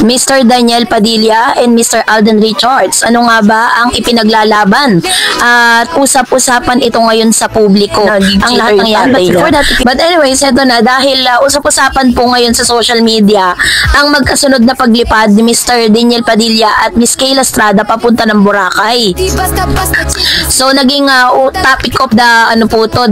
Mr. Daniel Padilla and Mr. Alden Richards. Ano nga ba ang ipinaglalaban? At usap-usapan ito ngayon sa publiko. Ang lahat ng yan. But anyways, ito na. Dahil usap-usapan po ngayon sa social media ang magkasunod na paglipad ni Mr. Daniel Padilla at Miss Kayla Estrada papunta ng Boracay. So, naging topic of the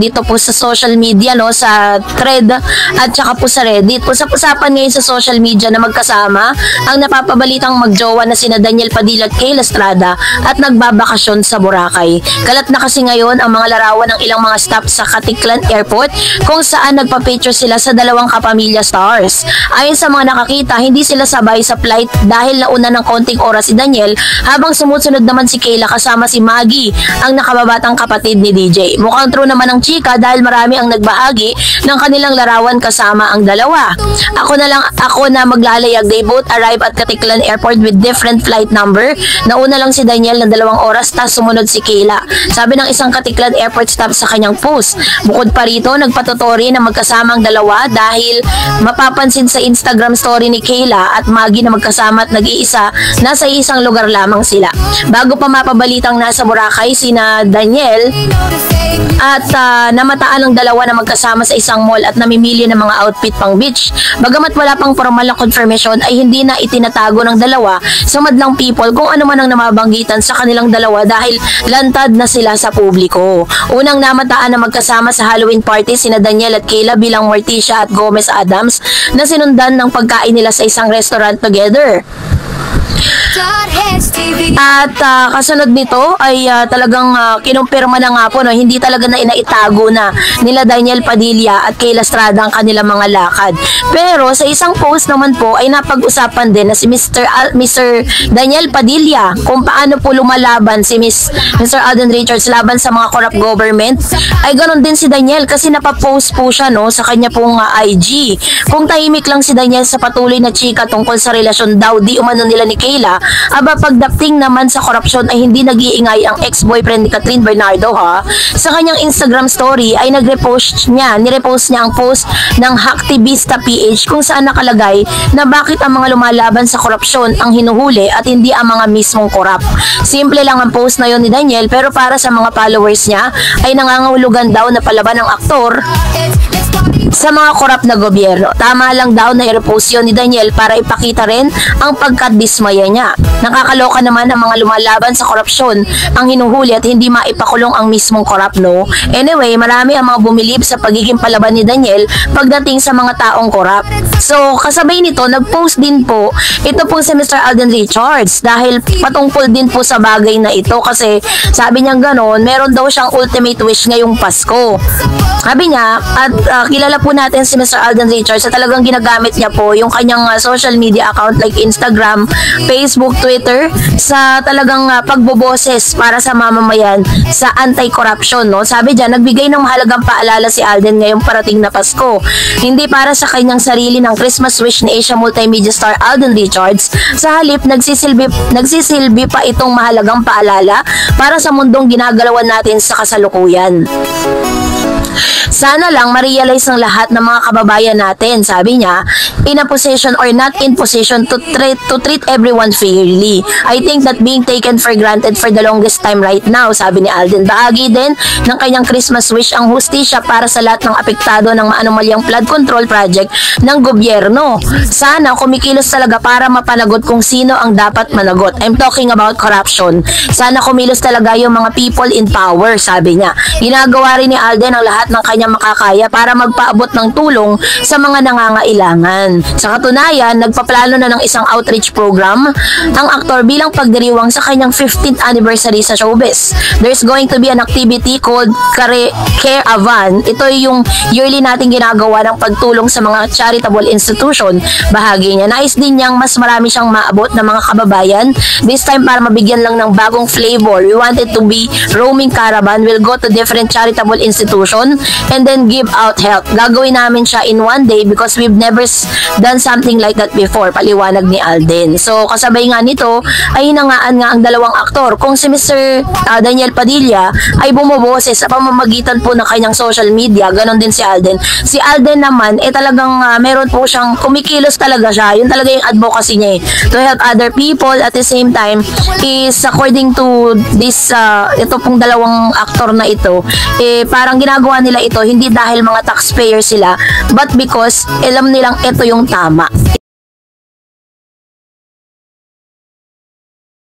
dito po sa social media, no, sa thread at saka po sa Reddit. Usap-usapan ngayon sa social media na magkasama ang napapabalitang magjowa na sina Daniel Padilla at Kayla Estrada at nagbabakasyon sa Boracay. Kalat na kasi ngayon ang mga larawan ng ilang mga staff sa Caticlan Airport kung saan nagpa-picture sila sa dalawang kapamilya stars. Ayon sa mga nakakita, hindi sila sabay sa flight dahil nauna ng konting oras si Daniel habang sumusunod naman si Kayla kasama si Maggie, ang nakababatang kapatid ni DJ. Mukhang true naman ang chika dahil marami ang nagbahagi ng kanilang larawan kasama ang dalawa. Ako na maglalayag. They both arrive at Caticlan Airport with different flight number. Nauna lang si Daniel ng 2 oras tas sumunod si Kayla. Sabi ng isang Caticlan Airport staff sa kanyang post. Bukod pa rito, nagpatutori na magkasama ang dalawa dahil mapapansin sa Instagram story ni Kayla at Maggie na magkasama at nag-iisa, nasa isang lugar lamang sila. Bago pa mapabalitang nasa Boracay sina Daniel at namataan ang dalawa na magkasama sa isang mall at namimili ng mga outfit pang beach. Bagamat wala pang formal na confirmation ay hindi na itinatago ng dalawa sa madlang people kung ano man ang namabanggitan sa kanilang dalawa dahil lantad na sila sa publiko. Unang namataan na magkasama sa Halloween party sina Daniel at Kayla bilang Morticia at Gomez Adams na sinundan ng pagkain nila sa isang restaurant together. At kasunod nito ay talagang kinumpirma na nga po, no, hindi talaga na inaitago na nila Daniel Padilla at Kayla Estrada ang kanilang mga lakad. Pero sa isang post naman po ay napag-usapan din na si Mr. Daniel Padilla kung paano po lumalaban si Mr. Alden Richards laban sa mga corrupt government. Ay ganoon din si Daniel kasi napapost po siya, no, sa kanya pong IG. Kung tahimik lang si Daniel sa patuloy na chika tungkol sa relasyon daw di umano nila ni Kayla, aba pagdating naman sa korupsyon ay hindi nag-iingay ang ex-boyfriend ni Catherine Bernardo, ha. Sa kanyang Instagram story ay nirepost niya ang post ng Hacktivista PH kung saan nakalagay na bakit ang mga lumalaban sa korupsyon ang hinuhuli at hindi ang mga mismong korap. Simple lang ang post na yon ni Daniel pero para sa mga followers niya ay nangangahulugan daw na palaban ng aktor sa mga korap na gobyerno. Tama lang daw na i-repost yun ni Daniel para ipakita rin ang pagkadismaya niya. Nakakaloka naman ang mga lumalaban sa korupsyon ang hinuhuli at hindi maipakulong ang mismong korap, no? Anyway, marami ang mga bumilib sa pagiging palaban ni Daniel pagdating sa mga taong korap. So, kasabay nito, nag-post din po ito po si Mr. Alden Richards dahil patungkol din po sa bagay na ito kasi sabi niya gano'n, meron daw siyang ultimate wish ngayong Pasko. Sabi niya, at kilala po natin si Mr. Alden Richards na talagang ginagamit niya po yung kanyang social media account like Instagram, Facebook, Twitter sa talagang pagboboses para sa mamamayan sa anti-corruption, no? Sabi diyan, nagbigay ng mahalagang paalala si Alden ngayong parating na Pasko. Hindi para sa kanyang sarili ng Christmas wish ni Asia multimedia star Alden Richards, sa halip nagsisilbi pa itong mahalagang paalala para sa mundong ginagalawan natin sa kasalukuyan. Sana lang ma-realize ng lahat ng mga kababayan natin, sabi niya, in a position or not in position to treat everyone fairly. I think that being taken for granted for the longest time right now, sabi ni Alden. Bahagi din ng kanyang Christmas wish ang hustisya para sa lahat ng apektado ng maanumalyang flood control project ng gobyerno. Sana kumikilos talaga para mapanagot kung sino ang dapat managot. I'm talking about corruption. Sana kumilos talaga yung mga people in power, sabi niya. Ginagawa rin ni Alden ang lahat ng kanyang makakaya para magpaabot ng tulong sa mga nangangailangan. Sa katunayan, nagpaplano na ng isang outreach program ang aktor bilang pagdiriwang sa kanyang 15th anniversary sa showbiz. There's going to be an activity called Care-a-Van. Ito yung yearly nating ginagawa ng pagtulong sa mga charitable institution. Bahagi niya, nais din niyang mas marami siyang maabot ng mga kababayan. This time para mabigyan lang ng bagong flavor. We wanted to be roaming caravan. We'll go to different charitable institution and then give out help. Gagawin namin siya in one day because we've never done something like that before, paliwanag ni Alden. So kasabay nga nito ay hinangaan nga ang dalawang aktor. Kung si Mr. Daniel Padilla ay bumuboses sa pamamagitan po ng kanyang social media, ganon din si Alden. Si Alden naman talagang meron po siyang kumikilos talaga siya. Yun talaga yung advocacy niya to help other people. At the same time is according to this ito pong dalawang aktor na ito, parang ginagawa nila ito hindi dahil mga taxpayer sila, but because alam nilang ito yung tama.